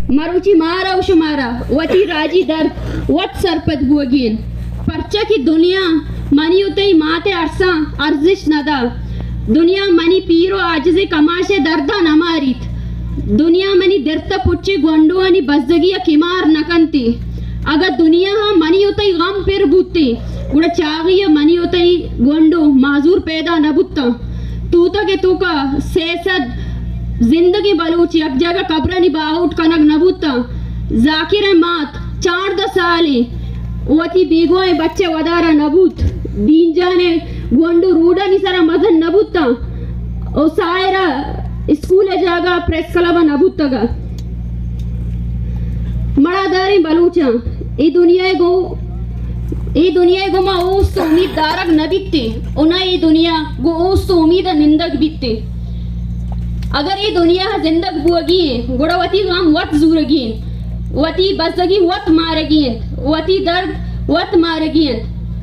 मरुची मारा व शुमारा वती राजी दर्द वत सरपत बुगीन परचा की दुनिया मनी उतई माते अरसा अर्जिश नदा दुनिया मनी पीरो आजजे कमाशे दर्दा नमारित दुनिया मनी दिरता पुच्ची गोंडो अनि बजगिया किमार नकंती अगर दुनिया हा मनी उतई गम फिर बुत्ती उड़ा चागिया मनी उतई गोंडो माजूर पैदा न बुत्ता तूता के तूका सेसद जिंदगी बलूची अब जगह कब्र निबाउट कनक नबुत्ता जाकिर मात 4 साली वती बीगोए बच्चे वदारा नबूत दीन जाने गोंडो रूडा निसरा मजन नबुत्ता ओ सायरा स्कूल जागा प्रेस क्लब नबुत्तगा मड़ादारी बलूचा ई दुनिया गो मा ओस तो उम्मीद दारक न बिकते उना ये दुनिया गो ओस तो उम्मीद निंदक बिकते अगर ये दुनिया जिंदग बुगी गुड़वती गाम वत जूरगी वती बसगी वत मारगी वती दर्द वत मारगी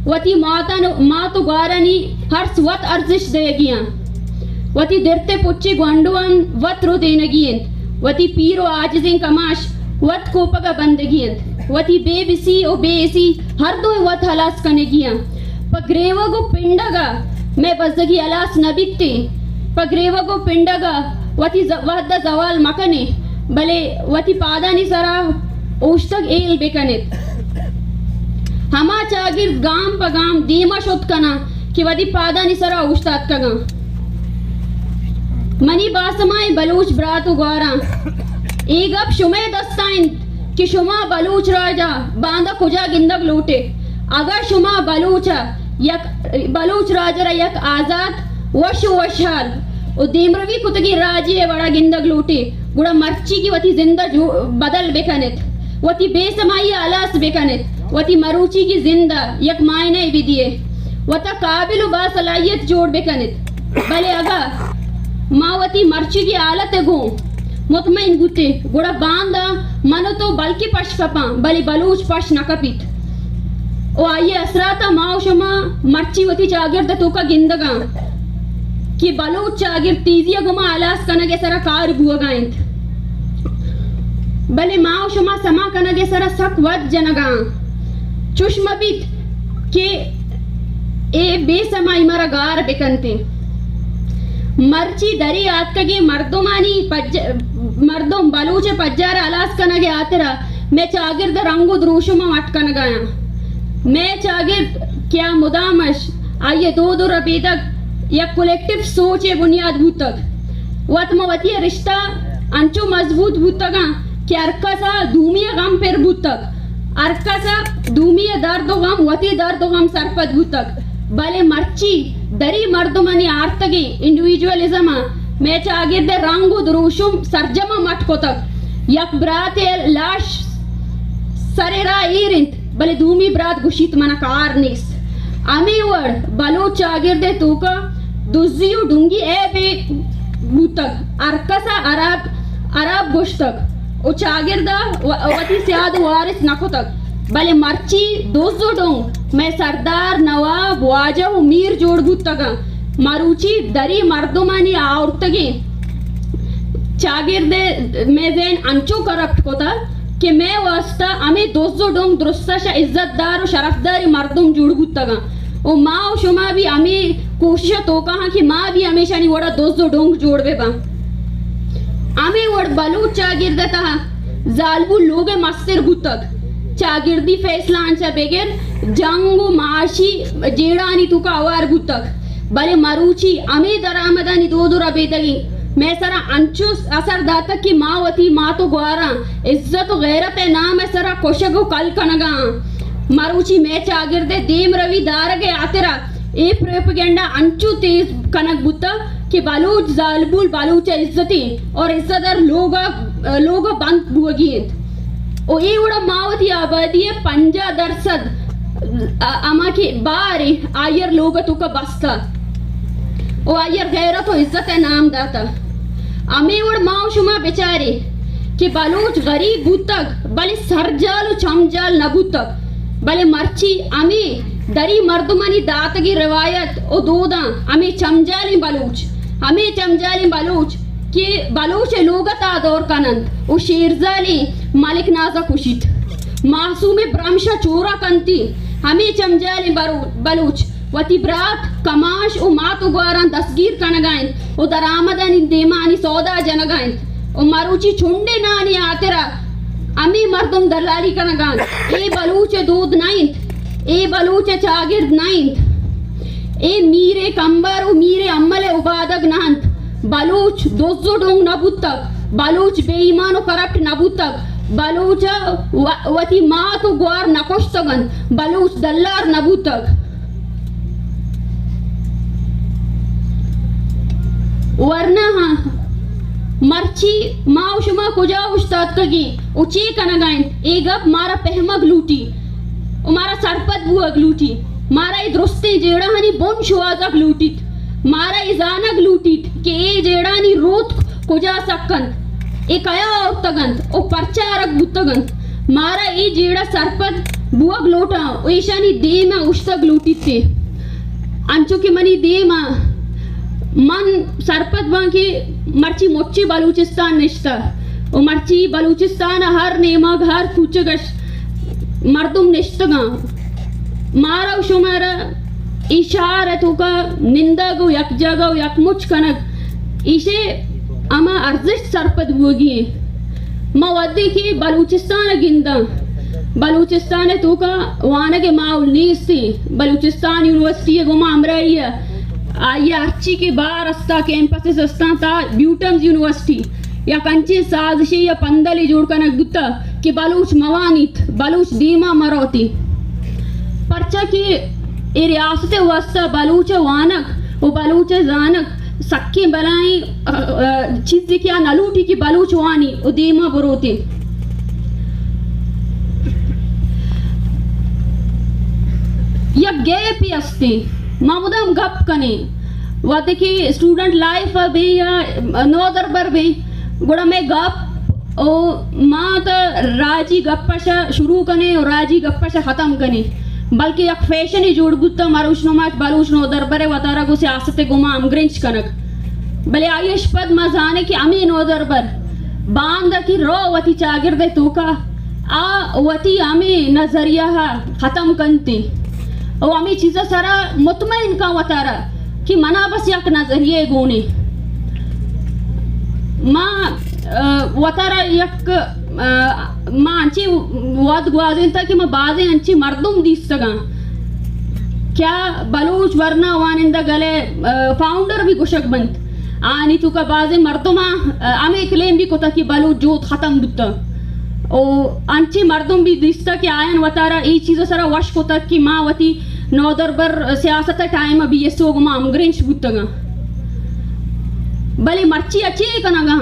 वती माँ तो गारनी हर्ष वत अर्जिश देगियां वती दिरते पुच्ची गोंडुअन वत रो देनगी वती पीरो आजिजें कमाश वत कोपगा बंदगी वती बेबिसी ओ बेसी हर दो वत हलास कनेगियां पग्रेवा गो पिंडगा मैं बसगी हलास न बिकते पग्रेवा गो पिंडगा वती वहदा जवाल मकने भले वती पादानी सरा ओष्टक एल बेकनेत हमा चागिर गाम पगाम दीमा शुद्ध कना कि वती पादानी सरा ओष्टात कगा मनी बासमाई बलूच ब्रातु गौरा एक अब शुमे दस्ताइन कि शुमा बलूच राजा बांधा कुजा गिंदक लूटे अगर शुमा बलूच राजा यक आजाद वश वशाल ओ देमरवी कुतगी राजी बड़ा गिंदक लूटे गुड़ा मर्ची की वती जिंदा बदल बेकनेत वती बेसमाई अलास बेकनेत वती मरूची की जिंदा यक मायने भी दिए वता काबिल बा सलाहियत जोड़ बेकनेत भले अगा मावती मर्ची की आलत गो मुतमईन गुते गुड़ा बांधा मनो तो बल्कि पश कपा बली बलूच पश नकपित ओ आइए असराता माओ शमा मर्ची वती चागिर द तोका गिंदगा कि बलूच चागिर तीजिया गुमा अलास कनगे सरा कार बुआगाइंत बले माओ शमा समा कनगे सरा सक वद जनगा चुष्मबित के ए बेसमाई मरा गार बेकंते मर्ची दरी आतकगे मर्दों बलूचे पज्जार अलास कनगे आतरा मैं चागिर्द रंगु द्रूशुमा मटकन गया मैं चागिर्द क्या मुदामश आइए दो रबी तक या कलेक्टिव सोचे बुनियाद भूतक वतमवती रिश्ता अंचो मजबूत भूतगा कि अरकसा धूमिया गम फिर भूतक अरकसा धूमिया दर्दो गम वती दर्दो गम सरपद भूतक भले मर्ची दरी मर्दुमनी आर्तगी इंडिविजुअलिज्म मैं चागिर्द रंगु द्रूशुम सर्जमा मटकोतक यक ब्राते लाश सरेरा ईरिंत भले धूमी ब्रात गुशित मन कारनिस अमी वड बलो चागिर्दे तूका दुजियो डुंगी ए बे बुतक अरकसा अरब गुश्तक ओ चागिर्दा वती सियाद वारिस नकोतक भले मर्ची दोजो डोंग मैं सरदार नवाब वाजह मीर जोड़ बुतगा मरुची दरी मर्दुमानी औरतगे चागिर्दे में जेन अंचो करप्ट कोता कि मैं वास्ता अमे दोजो डोंग दुरुस्ता इज्जतदार और शरफदारी मर्दुम जुड़ बुतगा ओ माँ और शुमा भी अमे कोशिश तो कहा कि माँ भी हमेशा नहीं वड़ा दोजो डोंग जोड़ बेबा अमे वड़ बलूच चागिर्दे ता जालबू लोगे मस्तिर बुतग चागिर्दी फैसला आंचा बेगर जंगो माशी जेड़ानी तुका अवार बुतक भले मरूची अमे दरामदानी दो रबेदगी मैं सरा अंचो असर दाता की माँ वती माँ तो ग्वारा इज्जत गैरत नाम है सरा कोशगो कल कनगा मरूची मैं चागिर्दे देम रवि दारगे आतेरा ए प्रोपेगेंडा अंचो तेज कनक बुता कि बलूच जालबुल बलूच इज्जती और इज्जतदार लोग बंद बुगीत ओ ये उड़ा मावती आबादी है 50% अमा की बारी आयर लोग तुका बस्ता ओ आयर गैरत तो इज्जत है नाम दाता अमे उड़ माव शुमा बेचारे कि बलूच गरीब बुतक भले सरजाल चमजाल न बुतक भले मर्ची अमे दरी मर्दुमनी दात की रिवायत ओ दोदा अमे चमजाली बलूच कि बलूच लोगता दौर कनंत ओ शेरजाली मालिक नाजा कुशित मासूम ब्रह्मशा चोरा कंती हमें चमजाली बलूच वती ब्रात कमाश ओ मातु ग्वारान दसगीर कनगाइन ओ दरामदानी देमानी सौदा जनगाइन ओ मारुची छुंडे नानी आतेरा अमी मर्दुम दलाली कनगान ए बलूच दूध नाइंत ए बलूच चागिर्द नाइंत ए मीरे कंबर ओ मीरे अम्मले उबादग नांत बलूच दोजो डोंग नबुतक बलूच बेईमान ओ करप्ट नबुतक बलूच वती मातु ग्वार नकोश्तगन बलूच दल्लार नबुतक वरना मर्ची माँ शुमा कुजा उस्ताद कगी उची कनगाइन एगब मारा पहमग लूटी मारा सरपत बुअग लूटी मारा ई दुरुस्ते जेड़ानी बोन शुआजक लूटीत मारा ई जानक लूटीत के ए जेड़ानी रोत कुजा सकन ए कया उतगंत ओ परचारक बुतगंत मारा ई जेड़ा सरपत बुअग लोटा ओईशानी देमा उस्तग लूटीते अंचु के मनी देमा मन सरपत बांकी मर्ची मोची बलूचिस्तान निश्ता ओ मर्ची बलूचिस्तान हर नेमग हर कुचगश मर्दुम निश्तगा मारा शुमारा इशारा तुका निंदगो यक जगो यक मुच कनक इसे अमा अर्जिश सरपत बुगी मा वद्दी की बलूचिस्तान गिंदा बलूचिस्तान तुका वाना के माउल नीस्ती बलूचिस्तान यूनिवर्सिटी गुमा अमराइया आइए अर्ची के बार अस्ता कैंपस अस्ता था ब्यूटम्स यूनिवर्सिटी या कंची साजिशी या पंदली जोड़ कर गुत्ता कि बलूच मवानित बलूच दीमा मरोती परचा की ए रियासत वस्ता बलूच वानक वो बलूच जानक सक्की बलाई चीज क्या नलूटी की बलूच वानी वो दीमा बरोती या गैप ही अस्ती मामुदम गप कने वाते की स्टूडेंट लाइफ भी या नो दरबार भी गुड़ा में गप ओ माँ तो राजी गप्पा शुरू कने और राजी गप्पा खत्म कने बल्कि एक फैशन ही जोड़ गुत्ता मारुष्नो माच बालुष्नो दरबारे वतारा को सियासते गुमा अमग्रेंच कनक भले आयुष पद मजाने की अमी नो दरबार बांध की रो वती चागिर दे तोका आ वती अमी नजरिया खत्म कंती ओ आम्ही चीज़ सारा मुतमईन का वतारा कि मना बस यक नजरिए गुने माँ वतारा यक माँ अंची वाद गुआज़ें था कि माँ बाज़ें अंची मर्दुम दीस्तगा क्या बलूच वरना वानिंदा गले फाउंडर भी गुशक बंद आनी तो का बाज़ें मर्दुमा आमे क्लेम भी कोता कि बलूच जोत खत्म बुत्ता ओ अंची मर्दुम भी दिस्ता कि आयन वतारा ये चीज़ सारा वश कोता कि माँ वती नौ दरबार सियासत टाइम अभी ये सोग माँ अमग्रेंच बुत्तगा भले मर्ची अच्छी कनगा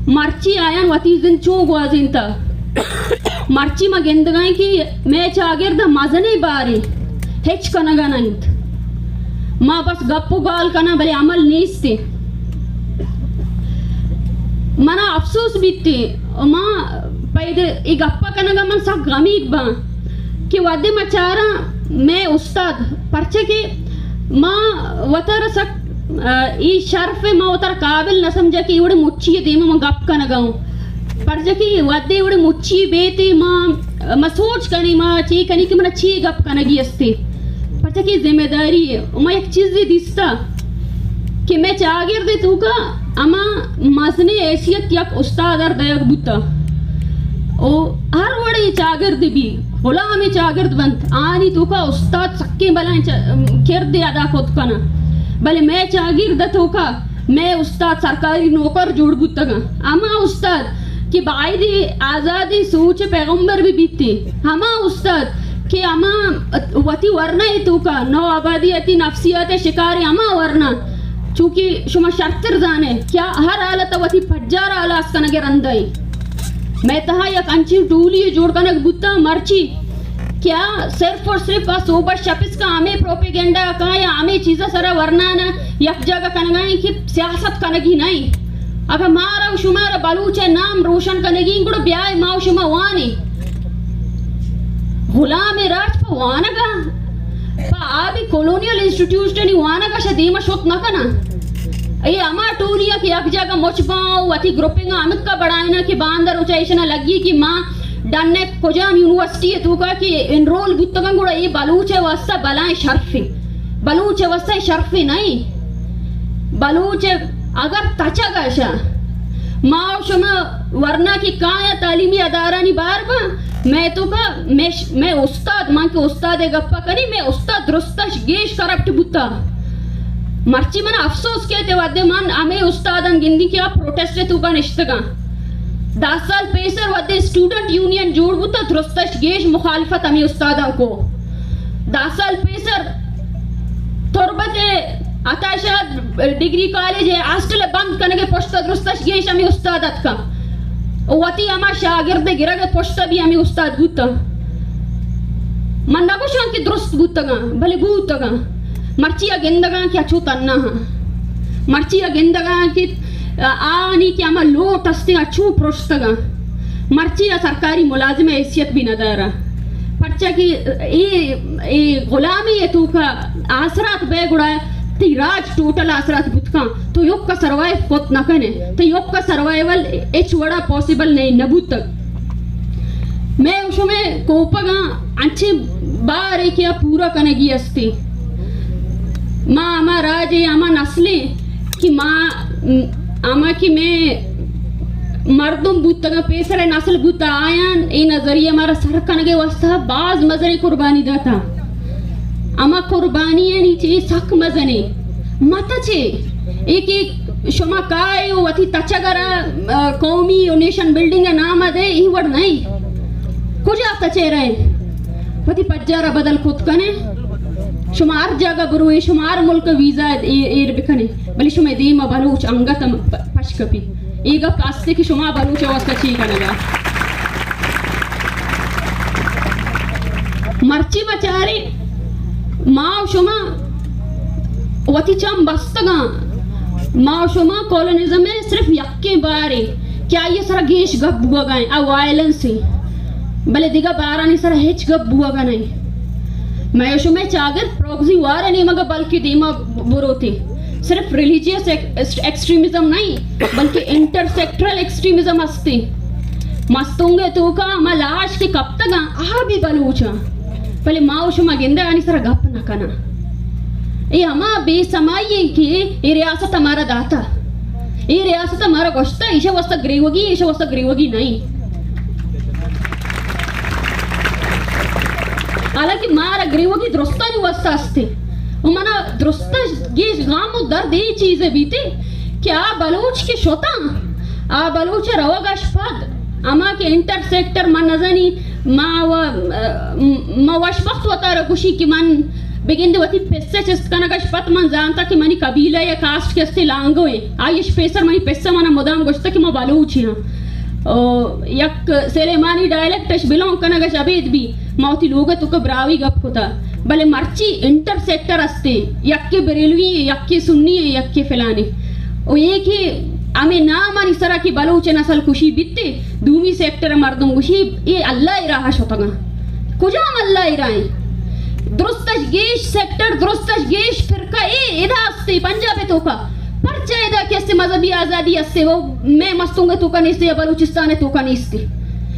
मर्ची आयन वती जिन चो गुआजिन था मर्ची मा गेंदगाई कि मैं चागिर द मजने बारे हेच कनगा नहीं माँ बस गप्पू गाल कना भले अमल नीस्ते मना अफसोस बीते माँ पैदे एक गप्पा कनगा मन सब गमीक बा कि वादे मचारा मैं उस्ताद परचे के माँ वतर सक ई शर्फ माँ वतर काबिल न समझा कि इवड़े मुच्ची दे माँ गप का न गाऊं परचे कि वादे इवड़े मुच्ची बेते माँ सोच कनी माँ ची कनी कि मन अच्छी गप का नगी अस्ते परचे की जिम्मेदारी है माँ एक चीज़ भी दिस्ता कि मैं चागिर दे तू का अमा मजने ऐसियत यक उस्ताद और दयक बुता ओ हर वड़े चागिर्द भी गुलाम चागिर्द बंत आनी तो का उस्ताद सक्के बलाएं किरदे अदा खुद कना भले मैं चागिर्द तो का मैं उस्ताद सरकारी नौकर जोड़ बुतगा अमा उस्ताद कि बायदी आज़ादी सोच पैगंबर भी बीते हमा उस्ताद कि अमा वती वरना है तो का नौ आबादियती नफ्सियत शिकारी अमा वरना चूँकि शुमा शर्तर जाने क्या हर हालत वती फज्जार आलास कनगे रंदाई मैं तहा यक अंची टूली जोड़ कनक बुत्ता मर्ची क्या सिर्फ और सिर्फ सोबत शपिस का आमे प्रोपेगेंडा का या आमे चीज़ा सरा वरना न यक जगह कनगाई कि सियासत कनगी नहीं अगर मारा शुमारा बलूचे नाम रोशन कनगी गुड़ ब्याह माओ शुमा वानी गुलाम राज पर वाना का आबी कॉलोनियल इंस्टीट्यूशन वाना का शदीमा शोत न कना ये अमा टूरिया की एक जगह मोचपाओ अति ग्रुपिंग अमित का बढ़ाना कि बांदर उचाइशना लगी कि माँ डन्ने कोजाम यूनिवर्सिटी है तू का कि एनरोल बुत्तगं गुड़ा ये बलूचे वास्ता बलाएं शर्फी बलूचे वास्ता शर्फी नहीं बलूचे अगर तचा गाशा माँ शुमा वरना की काया तालीमी अदारानी बार बा मैं तो का मैं उस्ताद माँ के उस्ताद है गप्पा करी मैं उस्ताद दुरुस्तश गेश करप्ट बुत्ता मर्ची मन अफसोस के ते वादे मान आमे उस्तादन गिंदी क्या प्रोटेस्ट तू का निश्तगा 10 साल पेसर वादे स्टूडेंट यूनियन जोड़ बुत्ता दुरुस्तश गेश मुखालफत आमे उस्तादा को 10 साल पेसर तोरबते आताशा डिग्री कॉलेज है हॉस्टल बंद करने के पोस्ट दुरुस्तश गेश आमे उस्तादत का वती आमा शागिर्द गिरगे पोस्ट भी आमे उस्ताद बुत्ता मन नगोशां की दुरुस्त बुत्तगा भले बुत्तगा मर्चिया गिंदगा क्या चूतन्ना मर्चिया गिंदगा कि आनी क्या मा लोट अस्ते अचू प्रोष्तगा मर्चिया सरकारी मुलाजिम हैसियत भी नदारा पर्चा की ये गुलामी है तू का आसरात बेगुड़ा ती राज टोटल आसरात बुतका तो योग का सर्वाइव कोत न कने तो योग का सर्वाइवल एच वड़ा पॉसिबल नहीं नबूत तक मैं उसमें कोपगा अच्छे बार है क्या पूरा कने की अस्ती माँ आमा राज आमा नस्ले कि माँ आमा की मैं मर्दुम बुत्तगा पेसर नस्ल बुत्ता आयान ए नजरिया हमारा सर कनगे वास्ता बाज मजरे कुर्बानी दाता आमा कुर्बानी है नीचे सक मजने मत चे एक शुमा काय वती तचगरा कौमी नेशन बिल्डिंग नाम अदे ही वड नहीं कुछ आता चे रहे वती पज्जारा बदल खुद कने शुमार जगह बरुए शुमार मुल्क वीजा एर बिखने बलि शुमे दीमा बलूच अंगत पशकपी ईगा कास्ते की शुमा बलूच वास्ता ची कनगा मर्ची बचारे माँ शुमा वती चम बस्तगा माँ शुमा कॉलोनिज्म में सिर्फ यक्के बारे क्या ये सारा गेश गप बुआ गए आ वायलेंस से भले दिगा बारानी सारा हेच गप बुआ गा नहीं मैं शुमे चागर प्रॉक्सी वार नहीं मगर बल्कि दीमा बुरोती सिर्फ रिलीजियस एक्सट्रीमिज्म नहीं बल्कि इंटरसेक्टरल एक्सट्रीमिज्म हस्ती मस्तोंगे तो का मलाश के कब तक आ भी बलूचा पहले माँ शुमा गिंदा आनी सारा गप न कना ये हमा बेसमाई कि ये रियासत हमारा दाता ये रियासत हमारा गोश्ता ईशा वस्ता ग्रीवगी नहीं हालांकि मारा ग्रीवगी दुरुस्ता नहीं वस्ता अस्ते उमना दुरुस्ता ये गामो दर्द ये चीजें बीते क्या बलूच के शोता आ बलूच रवागाश पद अमा के इंटरसेक्टर मन नजनी मा वशबख्त वता रकुशी की मन बिगिंदे वती पैसे चिस्तकना का पत मन जानता कि मनी कबीला या कास्ट के अस्ते लांगो है आयुष पेसर मनी पैसा मना मुदाम गोश्ता कि मा बलूच है यक सेलेमानी डायलेक्ट बिलोंग करना का शबीद भी मौती लोग तो कब्रावी गप होता भले मर्ची इंटरसेक्टर अस्ते यक्के बरेलवी यक्के सुन्नी यक्के फलाने और एक ही हमें नाम आनी सरा की बलूच नस्ल खुशी बित्ते दूमी सेक्टर मर्दम खुशी ये अल्लाह ही रहा शोतगा कुजाम अल्लाह ही रहा दुरुस्तश गेश सेक्टर दुरुस्तश गेश फिरका ए इधा अस्ते पंजाब तो का परचा इधा कैसे मजहबी आजादी अस्ते वो मैं मस्तूंगा तो का निस्ते या बलूचिस्तान तो का निस्ते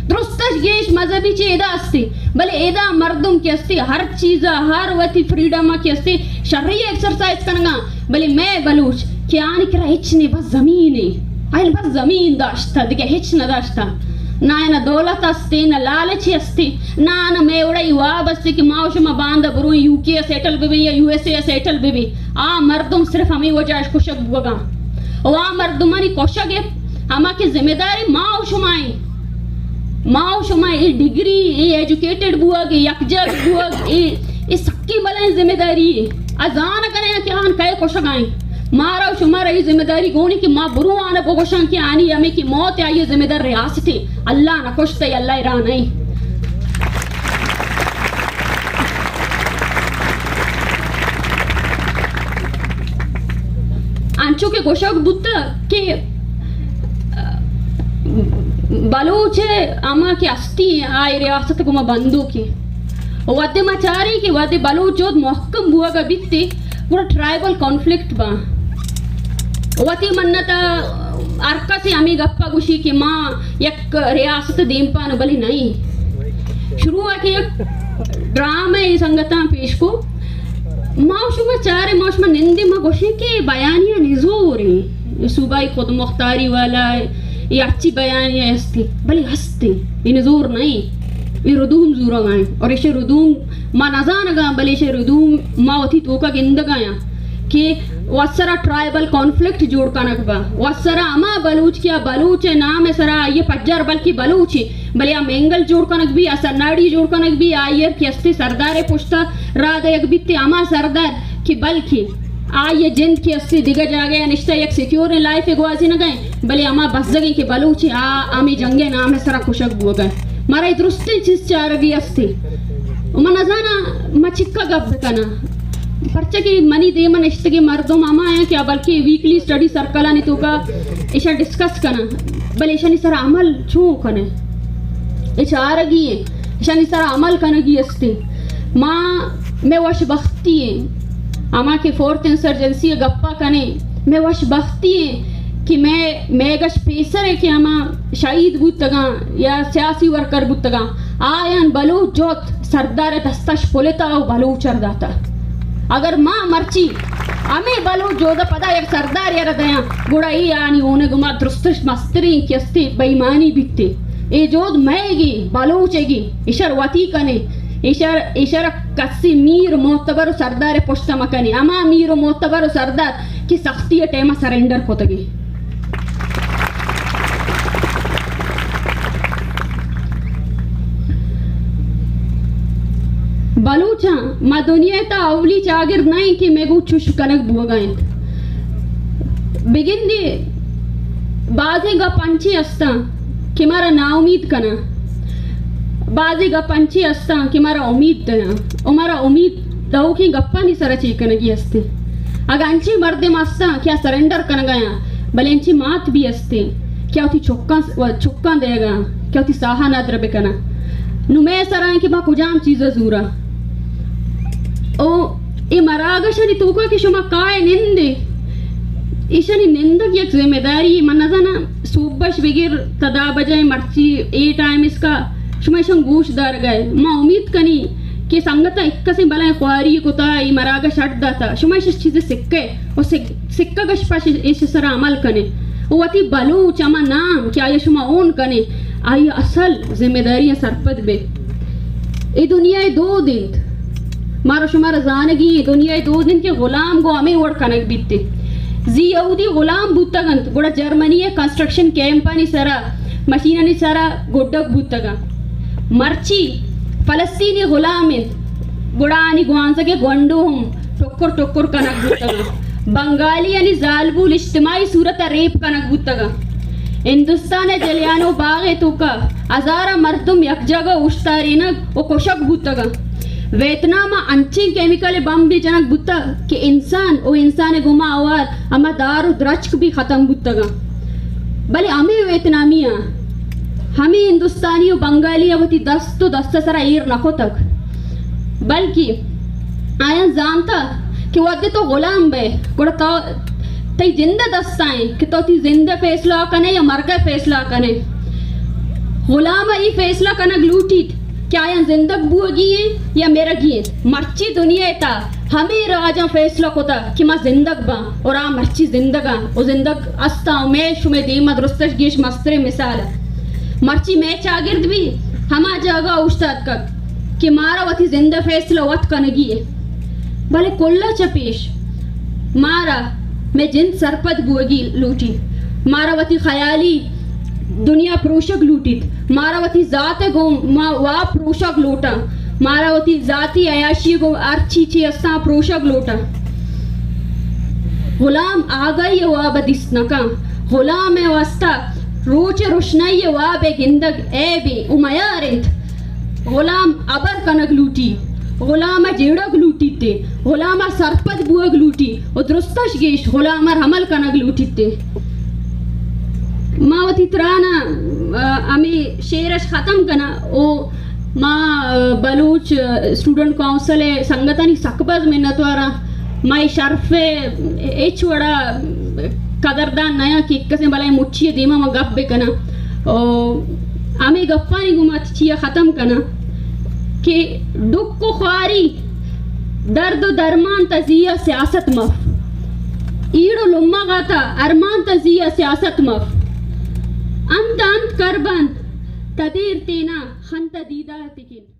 दुरुस्तश गेश मजहबी चे एदा अस्ते भले एदा मर्दुम के अस्ते हर चीज़ा हर वती फ्रीडम के अस्ते शर्रिया एक्सरसाइज करना भले मैं बलूच क्या निकरा हिच ने बस ज़मीन है आयल बस ज़मीन दाश्ता दिखे हिच न दाश्ता ना दौलत अस्ते ना लालच अस्ते ना मैं उड़ाई वाब अस्ते कि माउशमा बांधा बुरो यूके सेटल बेबी या यूएसए सेटल बेबी आ मर्दुम सिर्फ हमें वजह कुशक बुगा और आ मर्दुमानी कोशक है हमा की जिम्मेदारी माओ शुमा ये डिग्री ये एजुकेटेड बुआ के यकजग बुआ ये सक्की मलाइन जिम्मेदारी है अजान कने क्या आन कई कोशक आए मारा शुमारा ये जिम्मेदारी गोनी की माँ बुरू आने बोगोशां की आनी हमें की मौत आई ये जिम्मेदार रियासत है अल्लाह न कोशते अल्लाह इरान नहीं अंचो के कोशक बुत्ता के बलूच अमा के अस्ती आय रियासत को बंदू की वदे मचारी की वदे बलूच जो महकम बुआ का बित्ती पूरा ट्राइबल कॉन्फ्लिक्ट बा वती मन्नता अर्कसी आम्ही गप्पा गुशी की माँ एक रियासत देमपान बली नहीं शुरू की एक ड्रामा ये संगता पेश को माशुमा चारे माशुमा निंदी मा गोशी के बयानिया निजोरी सुबाई खुद मुख्तारी वाला ये अच्छी बयानिया हस्ती बली हस्ती ये निजोर नहीं ये रुदूम जूरा गाएं और इसे रुदूम मा नजान गा बली इसे रुदूम मा वती तो का गिंद गाया कि वसरा ट्राइबल कॉन्फ्लिक्ट जोड़ कनक बा वसरा अमा बलूच किया बलूच नाम है सरा ये पज्जर बल्कि बलूची बले आ मेंगल जोड़ कनक भी असनाड़ी जोड़ कनक भी आयर की अस्ती सरदार पुश्ता रात एक बित्ते अमा सरदार की बल्कि आ ये जिंद की अस्ती दिगा जा गया निश्चय एक सिक्योर लाइफ एक वाजी न गए बले अमा बस जगह की बलूची आ आमी जंगे नाम है सरा खुशक बुआ गए मारा दुरुस्ती चीज चार गई अस्ती उमा नजाना मचिक्का गब कना पर्चे की मनी दे मन इश्ते के मर्दों मामा है क्या बल्कि वीकली स्टडी सर्कल आने तो का इशा डिस्कस करना बल इशा नहीं सारा अमल छू कने इशा आ रही है इशा नहीं सारा अमल करने की अस्ते माँ मैं वश बख्ती है अमा के फोर्थ इंसर्जेंसी गप्पा कने मैं वश बख्ती है कि मैं गश पेसर है कि अमा शहीद गुत्तगा या सियासी वर्कर गुत्तगा आयन बलूच जोत सरदार दस्तश पोलेता और बलूच चरदाता अगर माँ मर्ची हमें बलो जोदा पता एक सरदार यार दया गुड़ा ही आनी होने गुमा दुरुस्तश मस्तरी किस्ती बेईमानी बिकते ए जोद मैगी बलोचेगी इशर वती कने इशर कस्सी मीर मोतबर सरदार पुष्ट मकने अमा मीर मोतबर सरदार की सख्ती टेमा सरेंडर कोतगी बलूचा मा दुनिया ता अवली चागिर नहीं कि मेगू चुश कनक बुगाएं बिगिन दी बाजे गा पंची अस्ता कि मारा ना उम्मीद कना बाजे गा पंची अस्ता कि मारा उम्मीद दया मारा उम्मीद दो की गप्पा नहीं सरा चीकन की अस्ते अगर अंची मर्दे मस्ता क्या सरेंडर कन गया भले अंची मात भी अस्ते क्या उठी चुक्का देगा क्या उठी साहा ना द्रबे कना नुमे सरा कि बा कुजाम चीज़ जूरा ओ ये मरागशनी तूको कि शुमा काय निंदे ईशनी निंदक एक जिम्मेदारी मनजाना सुबश बिगिर तदा बजाय मर्ची ए टाइम इसका शुमा इशन गोशदार गए माँ उम्मीद कनी कि संगता इक्का से बला क्वारी कोता ये मरागश हट दाता शुमा इश चीज़ें सिक्के और सिक्का गशपाश इश सरा अमल कने वो अति बलू चमा नाम क्या ये शुमा ओन कने आई असल जिम्मेदारी सरपद बे ये दुनिया 2 दिन मारो शुमारा जानगी दुनिया 2 दिन के गुलाम गो हमें ओढ़ कनक बीतते जी यहूदी गुलाम बूतगंत गुड़ा जर्मनी कंस्ट्रक्शन कैंपानी सरा मशीनानी सरा गोड्डक बूतगा मर्ची फलस्तीनी गुलाम गुड़ानी गुआंसा के गोंडो हम टोक्कर कनक बूतगा बंगाली यानी जालबुल इज्तिमाई सूरत रेप कनक बूतगा हिंदुस्तान जलियानो बाग तो का हजारा मर्दुम एक जगह उश्तारी न वो कोशक बुतगा वियतनाम अंची केमिकल बम भी जनक बुता कि इंसान गुमा आवार अमा दारू द्रचक भी खत्म बुतगा भले हमें वियतनामिया हमें हिंदुस्तानी बंगाली अवती 10 सरा ईर नखो तक बल्कि आया जानता कि वो तो गुलाम बे गुड़ा तई जिंदा दस्ताएं कि तो ती जिंदा फैसला कने या मर गए फैसला कने गुलाम ये फैसला कना ग्लूटीट क्या या जिंदग बुगी है या मेरा गी मर्ची दुनिया था हमें राजा फैसला कोता कि मां जिंदग बा और आ मर्ची जिंदगा ओ जिंदग अस्ता मैं शुमे दी मदरस्तश गेश मस्तरे मिसाल मर्ची मैं चागिर्द भी हमा जगह उस्ताद का कि मारा वती जिंदा फैसला वत कनगी है भले कोल्ला चपेश मारा मैं जिन सरपद बुएगी लूटी मारावती ख्याली दुनिया प्रोशक लूटित मारावती जात गो वा प्रोशक लूटा मारावती जाती अयाशी गो अर्ची ची अस्ता प्रोशक लूटा गुलाम आ गई वा बदिस नका गुलाम है वास्ता रोच रोशनाई वा बे गिंदग ए बे उमयारित गुलाम अबर कनक लूटी गुलामा जेड़क लूटी थे गुलामा सरपद बुअग लूटी और दुरुस्तश गेश गुलामा हमल कनक लूटी थे मावती त्राना हमें शेरश खत्म करना ओ माँ बलूच स्टूडेंट काउंसिल संगतानी सकबज मिन्नतवारा माई शर्फे एच वड़ा कदरदान नया किक्कसे बलाय मुच्छिए दीमा म गप बेकना आमी गप्पानी गुमात चिया खत्म कना कि दुख को ख्वारी दर्द दरमान तजिया सियासत मफ ईड़ो लुम्मा गाता अरमान तजिया सियासत मफ अंत करबंद तदीर तेना खंत दीदा तिकिन